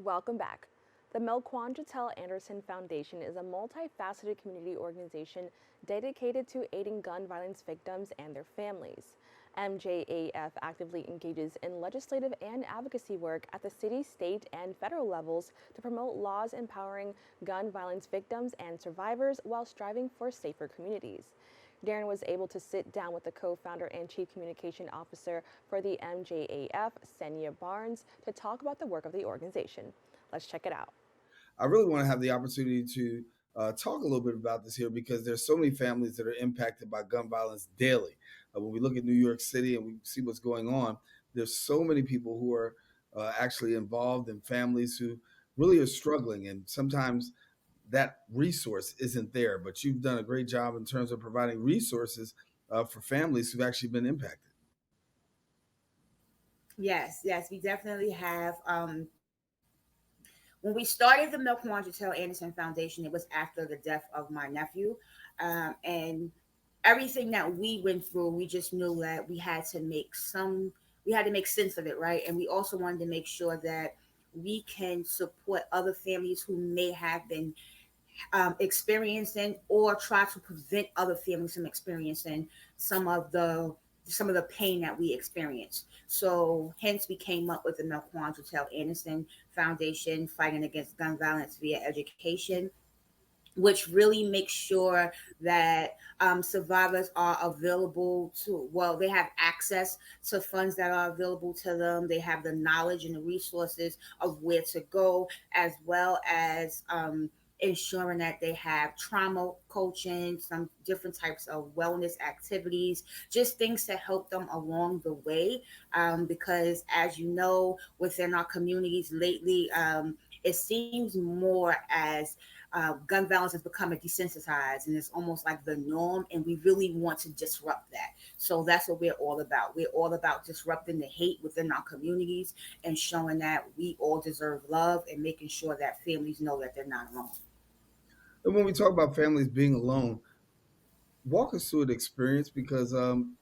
Welcome back. The Melquain Jatelle Anderson Foundation is a multifaceted community organization dedicated to aiding gun violence victims and their families. MJAF actively engages in legislative and advocacy work at the city, state, and federal levels to promote laws empowering gun violence victims and survivors while striving for safer communities. Darren was able to sit down with the co-founder and chief communication officer for the MJAF, Xenia Barnes, to talk about the work of the organization. Let's check it out. I really want to have the opportunity to talk a little bit about this here because there's so many families that are impacted by gun violence daily. When we look at New York City and we see what's going on, there's so many people who are actually involved in families who really are struggling, and sometimes that resource isn't there. But you've done a great job in terms of providing resources for families who've actually been impacted. Yes, we definitely have. When we started the Melquain Jatelle Anderson Foundation, it was after the death of my nephew, and everything that we went through, we just knew that we had to make sense of it, right? And we also wanted to make sure that we can support other families who may have been experiencing or try to prevent other families from experiencing some of the some of the pain that we experience. So hence we came up with the Melquain Jatelle Anderson Foundation fighting against gun violence via education, which really makes sure that survivors are available to, well, they have access to funds that are available to them. They have the knowledge and the resources of where to go, as well as ensuring that they have trauma coaching, some different types of wellness activities, just things to help them along the way. Because, as you know, within our communities lately, it seems more as gun violence has become a desensitized and it's almost like the norm, and we really want to disrupt that. So that's what we're all about. We're all about disrupting the hate within our communities and showing that we all deserve love and making sure that families know that they're not alone. And when we talk about families being alone, walk us through an experience because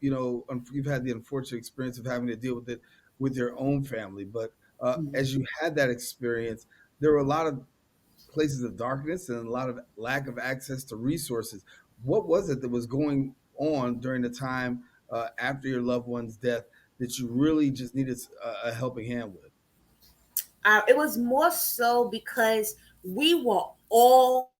you've had the unfortunate experience of having to deal with it with your own family. But as you had that experience, there were a lot of places of darkness and a lot of lack of access to resources. What was it that was going on during the time after your loved one's death that you really just needed a helping hand with? It was more so because we were all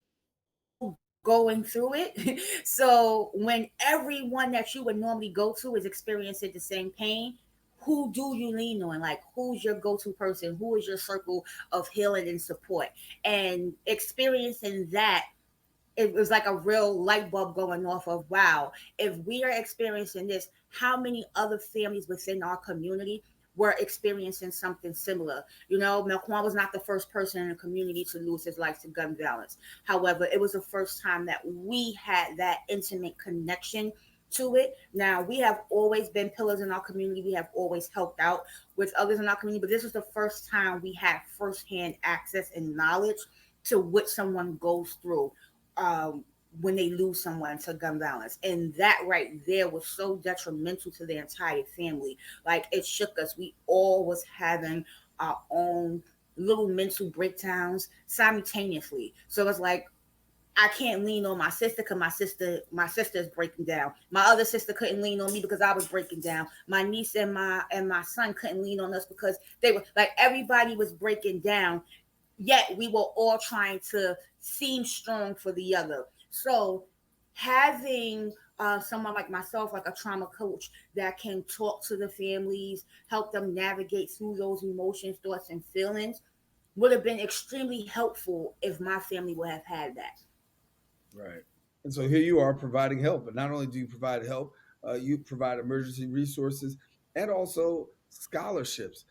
going through it. So when everyone that you would normally go to is experiencing the same pain, who do you lean on? Like, who's your go-to person? Who is your circle of healing and support? And experiencing that, it was like a real light bulb going off of, wow, if we are experiencing this, how many other families within our community were experiencing something similar? You know, Melquain was not the first person in the community to lose his life to gun violence. However, it was the first time that we had that intimate connection to it. Now, we have always been pillars in our community. We have always helped out with others in our community, but this was the first time we had firsthand access and knowledge to what someone goes through um, when they lose someone to gun violence. And that right there was so detrimental to the entire family. Like, it shook us. We all was having our own little mental breakdowns simultaneously. So it's like, I can't lean on my sister because my sister is breaking down. My other sister couldn't lean on me because I was breaking down. My niece and my son couldn't lean on us because they were like, everybody was breaking down, yet we were all trying to seem strong for the other. So having someone like myself, like a trauma coach, that can talk to the families, help them navigate through those emotions, thoughts, and feelings would have been extremely helpful if my family would have had that. Right. And so here you are providing help. But not only do you provide help, you provide emergency resources and also scholarships.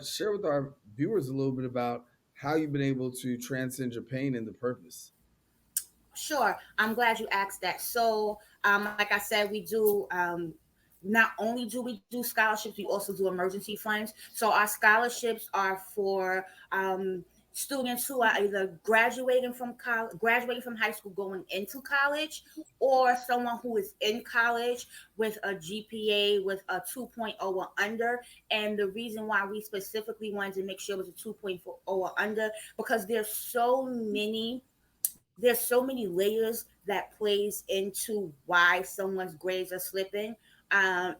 Share with our viewers a little bit about how you've been able to transcend your pain into purpose. Sure, I'm glad you asked that. So, like I said, we do. Not only do we do scholarships, we also do emergency funds. So our scholarships are for students who are either graduating from high school, going into college, or someone who is in college with a GPA with a 2.0 or under. And the reason why we specifically wanted to make sure it was a 2.0 or under, because there's so many layers that plays into why someone's grades are slipping, and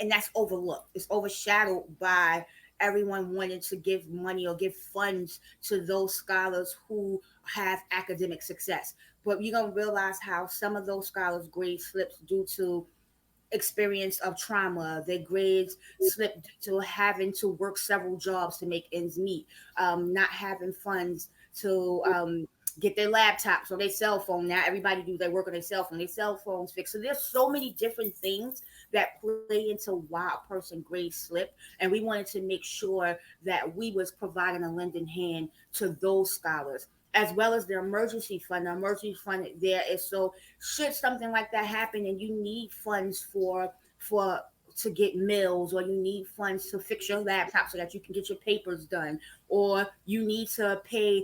that's overlooked. It's overshadowed by everyone wanting to give money or give funds to those scholars who have academic success. But you're gonna realize how some of those scholars' grade slips due to experience of trauma. Their grades slipped to having to work several jobs to make ends meet, not having funds to get their laptops or their cell phone. Now everybody do their work on their cell phone. Their cell phones fixed. So there's so many different things that play into why a person grades slip, and we wanted to make sure that we was providing a lending hand to those scholars, as well as the emergency fund. The emergency fund there is so should something like that happen and you need funds for to get meals, or you need funds to fix your laptop so that you can get your papers done, or you need to pay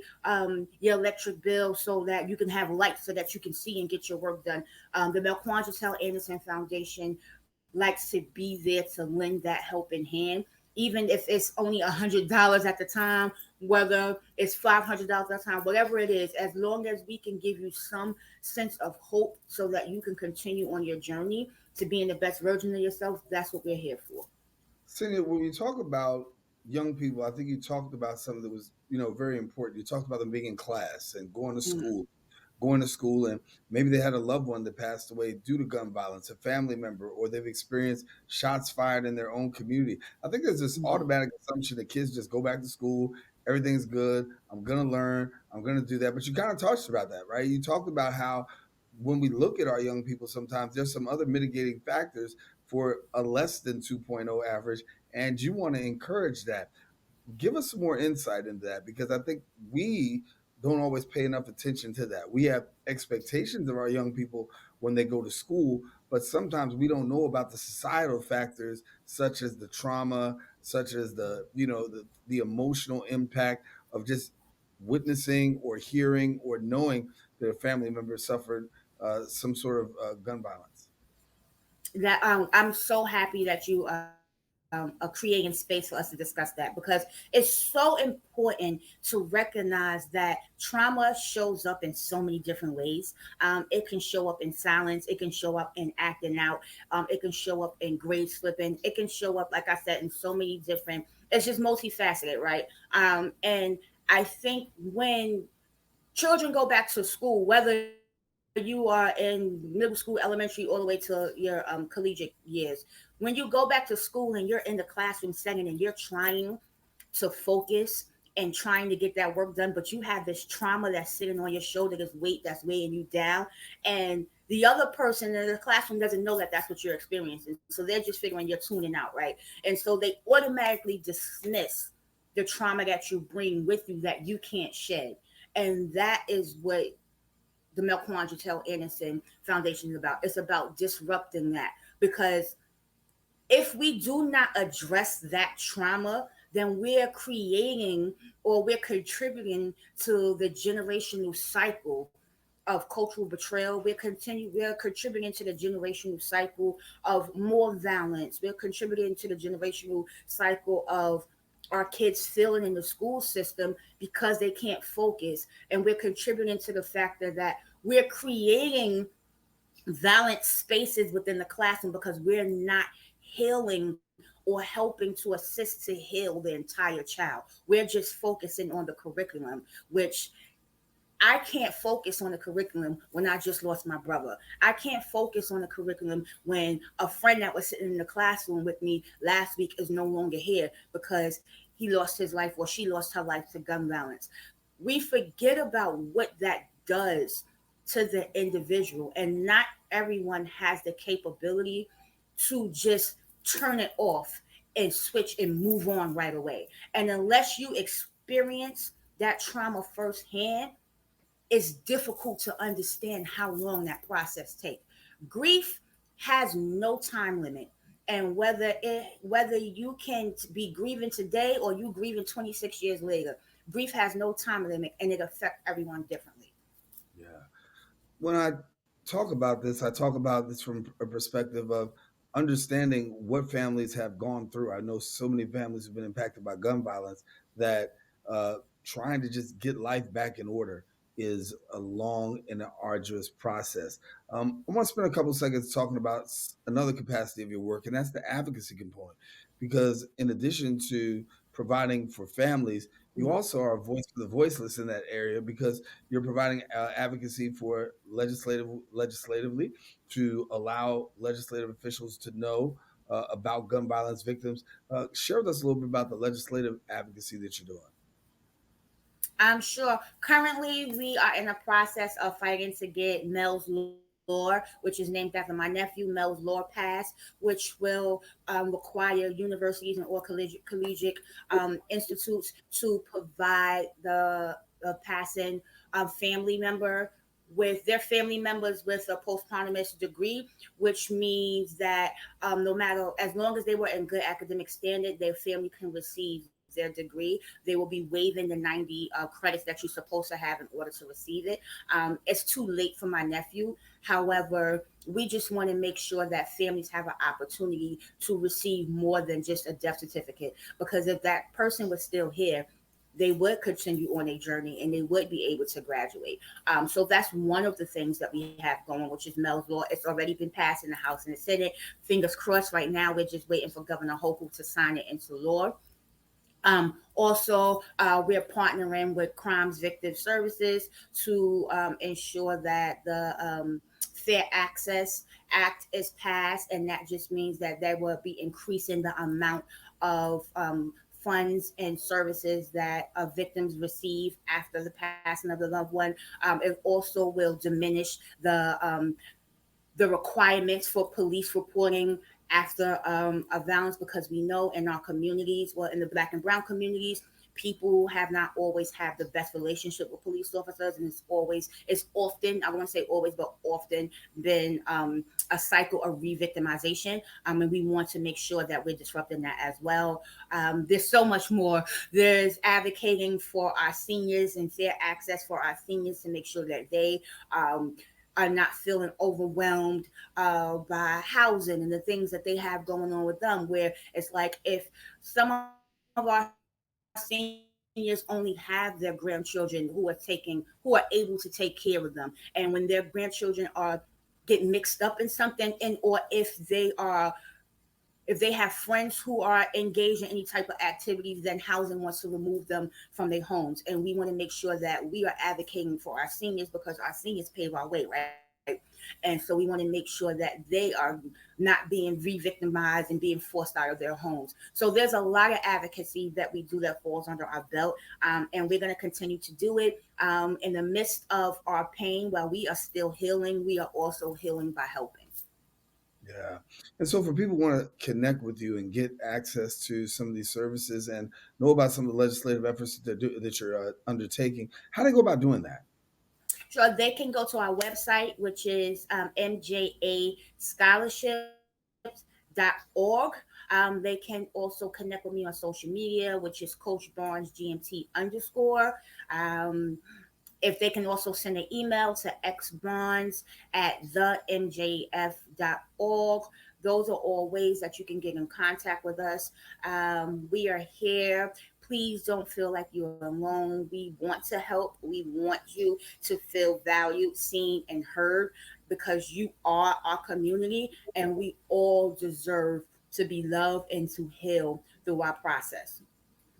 your electric bill so that you can have lights so that you can see and get your work done. The Melquain Jatelle Anderson Foundation likes to be there to lend that helping hand, even if it's only $100 at the time, whether it's $500 at a time, whatever it is, as long as we can give you some sense of hope so that you can continue on your journey to being the best version of yourself, that's what we're here for. Senior, when we talk about young people, I think you talked about something that was, very important. You talked about them being in class and Mm, going to school, and maybe they had a loved one that passed away due to gun violence, a family member, or they've experienced shots fired in their own community. I think there's this mm, automatic assumption that kids just go back to school, everything's good, I'm gonna learn, I'm gonna do that. But you kind of touched about that, right? You talked about how when we look at our young people, sometimes there's some other mitigating factors for a less than 2.0 average, and you want to encourage that. Give us some more insight into that, because I think we don't always pay enough attention to that. We have expectations of our young people when they go to school, but sometimes we don't know about the societal factors such as the trauma, such as the emotional impact of just witnessing or hearing or knowing that a family member suffered some sort of gun violence. that I'm so happy that you are creating space for us to discuss that, because it's so important to recognize that trauma shows up in so many different ways. It can show up in silence, it can show up in acting out, it can show up in grade slipping, it can show up, like I said, in so many different. It's just multifaceted, right? And I think when children go back to school, whether you are in middle school, elementary, all the way to your collegiate years, when you go back to school and you're in the classroom setting and you're trying to focus and trying to get that work done, but you have this trauma that's sitting on your shoulder, this weight that's weighing you down, and the other person in the classroom doesn't know that that's what you're experiencing. So they're just figuring you're tuning out, right? And so they automatically dismiss the trauma that you bring with you that you can't shed. And that is what the Melquain Jatelle Anderson Foundation is about. It's about disrupting that, because if we do not address that trauma, then we're creating or we're contributing to the generational cycle of cultural betrayal. We're contributing to the generational cycle of more violence. We're contributing to the generational cycle of our kids failing in the school system because they can't focus. And we're contributing to the factor that we're creating violent spaces within the classroom because we're not healing or helping to assist to heal the entire child. We're just focusing on the curriculum, which I can't focus on the curriculum when I just lost my brother. I can't focus on the curriculum when a friend that was sitting in the classroom with me last week is no longer here because he lost his life or she lost her life to gun violence. We forget about what that does to the individual, and not everyone has the capability to just turn it off and switch and move on right away. And unless you experience that trauma firsthand, it's difficult to understand how long that process takes. Grief has no time limit. And whether you can be grieving today or you grieving 26 years later, Grief has no time limit, and it affects everyone differently. Yeah. When I talk about this, I talk about this from a perspective of understanding what families have gone through. I know so many families have been impacted by gun violence that uh, trying to just get life back in order is a long and an arduous process. I want to spend a couple seconds talking about another capacity of your work, and that's the advocacy component. Because in addition to providing for families, you Mhm. also are a voice for the voiceless in that area because you're providing advocacy for legislatively to allow legislative officials to know about gun violence victims. Share with us a little bit about the legislative advocacy that you're doing. I'm sure. Currently, we are in the process of fighting to get Mel's Law, which is named after my nephew, Mel's Law Pass, which will require universities and all collegiate institutes to provide the passing family member with their family members with a posthumous degree, which means that no matter, as long as they were in good academic standard, their family can receive their degree. They will be waiving the 90 credits that you're supposed to have in order to receive it. It's too late for my nephew. However, we just want to make sure that families have an opportunity to receive more than just a death certificate. Because if that person was still here, they would continue on a journey and they would be able to graduate. So that's one of the things that we have going, which is Mel's Law. It's already been passed in the House and the Senate. Fingers crossed right now. We're just waiting for Governor Hochul to sign it into law. Also, we're partnering with Crimes Victim Services to ensure that the Fair Access Act is passed, and that just means that they will be increasing the amount of funds and services that victims receive after the passing of the loved one. It also will diminish the requirements for police reporting after a violence, because we know in our communities, well, in the Black and Brown communities, people have not always had the best relationship with police officers, and it's often, I won't say always, but often been a cycle of re-victimization. And we want to make sure that we're disrupting that as well. There's so much more. There's advocating for our seniors and fair access for our seniors to make sure that they um, are not feeling overwhelmed by housing and the things that they have going on with them. Where it's like, if some of our seniors only have their grandchildren who are able to take care of them, and when their grandchildren are get mixed up in something, and or if they have friends who are engaged in any type of activities, then housing wants to remove them from their homes. And we want to make sure that we are advocating for our seniors, because our seniors pave our way, right? And so we want to make sure that they are not being re-victimized and being forced out of their homes. So there's a lot of advocacy that we do that falls under our belt, and we're going to continue to do it in the midst of our pain. While we are still healing, we are also healing by helping. Yeah. And so for people who want to connect with you and get access to some of these services and know about some of the legislative efforts that you're undertaking, how do they go about doing that? Sure, they can go to our website, which is mjascholarships.org. They can also connect with me on social media, which is Coach Barnes GMT underscore. Um, if they can also send an email to xbarnes@themjf.org. Those are all ways that you can get in contact with us. We are here. Please don't feel like you're alone. We want to help. We want you to feel valued, seen, and heard, because you are our community, and we all deserve to be loved and to heal through our process.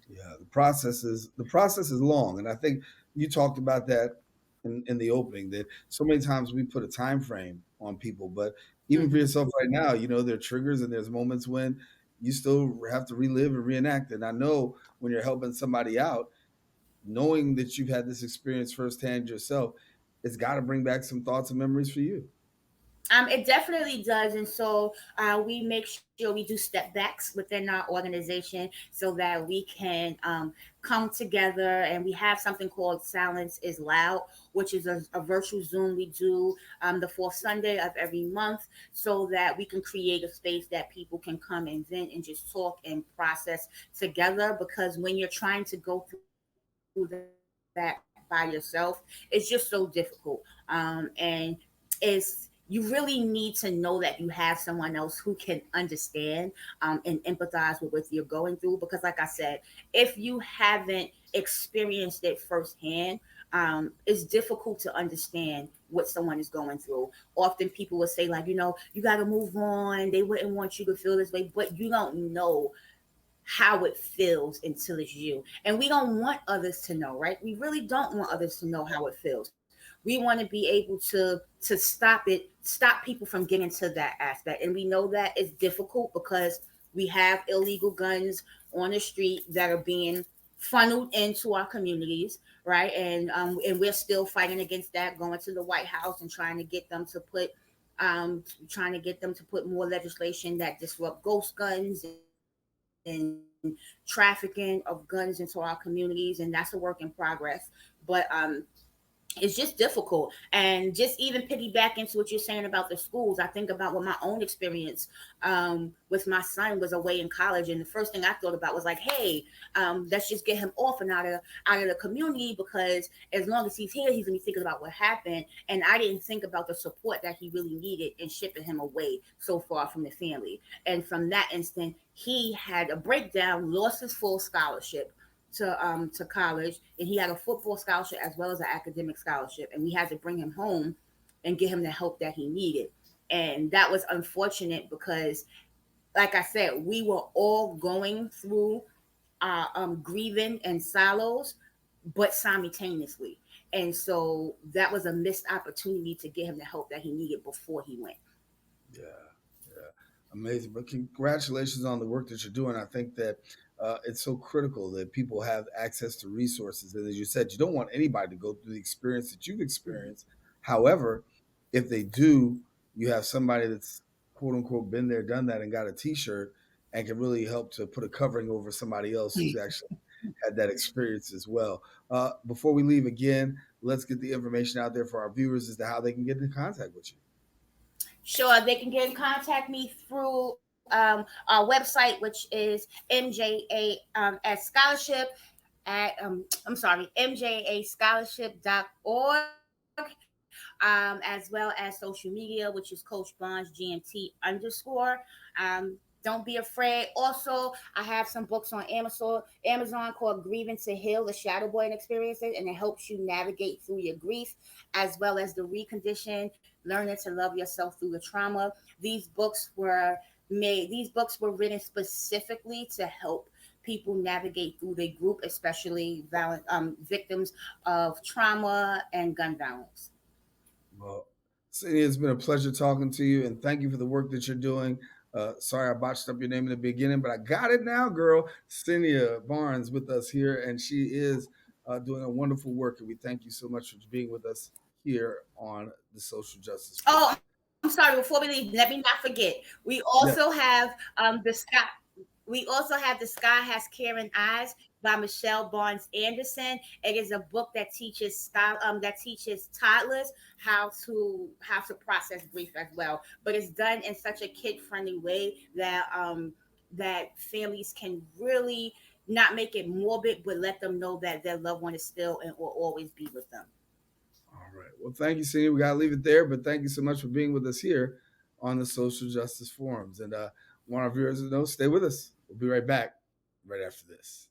Yeah, the process is long, and I think you talked about that in the opening. That so many times we put a time frame on people, but even for Mhm. yourself right now, there are triggers and there's moments when you still have to relive and reenact. And I know when you're helping somebody out, knowing that you've had this experience firsthand yourself, it's got to bring back some thoughts and memories for you. It definitely does, and so we make sure we do step backs within our organization so that we can come together. And we have something called Silence is Loud, which is a virtual Zoom we do the fourth Sunday of every month, so that we can create a space that people can come and vent and just talk and process together. Because when you're trying to go through something, that by yourself, it's just so difficult. And it's you really need to know that you have someone else who can understand and empathize with what you're going through. Because, like I said, if you haven't experienced it firsthand, it's difficult to understand what someone is going through. Often people will say, like, you got to move on. They wouldn't want you to feel this way, but you don't know how it feels until it's you. And we don't want others to know, right? We really don't want others to know how it feels. We want to be able to stop people from getting to that aspect. And we know that it's difficult because we have illegal guns on the street that are being funneled into our communities, right? And we're still fighting against that, going to the White House and trying to get them to put more legislation that disrupt ghost guns and trafficking of guns into our communities, and that's a work in progress. But it's just difficult. And just even piggyback into what you're saying about the schools, I think about what my own experience with my son was away in college, and the first thing I thought about was like, hey, let's just get him off and out of the community, because as long as he's here, he's gonna be thinking about what happened. And I didn't think about the support that he really needed in shipping him away so far from the family. And from that instant, he had a breakdown, lost his full scholarship to college, and he had a football scholarship as well as an academic scholarship, and we had to bring him home and get him the help that he needed. And that was unfortunate because, like I said, we were all going through grieving and silos, but simultaneously. And so that was a missed opportunity to get him the help that he needed before he went. Yeah, yeah, amazing. But congratulations on the work that you're doing. I think that it's so critical that people have access to resources. And as you said, you don't want anybody to go through the experience that you've experienced. However, if they do, you have somebody that's quote unquote been there, done that, and got a T-shirt and can really help to put a covering over somebody else who's actually had that experience as well. Before we leave again, let's get the information out there for our viewers as to how they can get in contact with you. Sure, they can get in contact me through our website, which is MJA at scholarship at I'm sorry, mjascholarship.org, as well as social media, which is Coach Bonds GMT underscore. Don't be afraid. Also, I have some books on Amazon called Grieving to Heal, the Shadowboy Experiences, and it helps you navigate through your grief as well as the recondition, learning to love yourself through the trauma. These books were written specifically to help people navigate through their group, especially victims of trauma and gun violence. Well, Cindy, it's been a pleasure talking to you, and thank you for the work that you're doing. Sorry I botched up your name in the beginning, but I got it now, girl. Xenia Barnes with us here, and she is doing a wonderful work, and we thank you so much for being with us here on the Social Justice Forum. Oh, I'm sorry. Before we leave, let me not forget. We also Yes. have the sky. We also have The Sky Has Caring Eyes by Michelle Barnes Anderson. It is a book that teaches toddlers how to process grief as well. But it's done in such a kid friendly way that families can really not make it morbid, but let them know that their loved one is still and will always be with them. All right. Well, thank you, Cindy. We got to leave it there, but thank you so much for being with us here on the Social Justice Forums. And want our viewers to know, stay with us. We'll be right back right after this.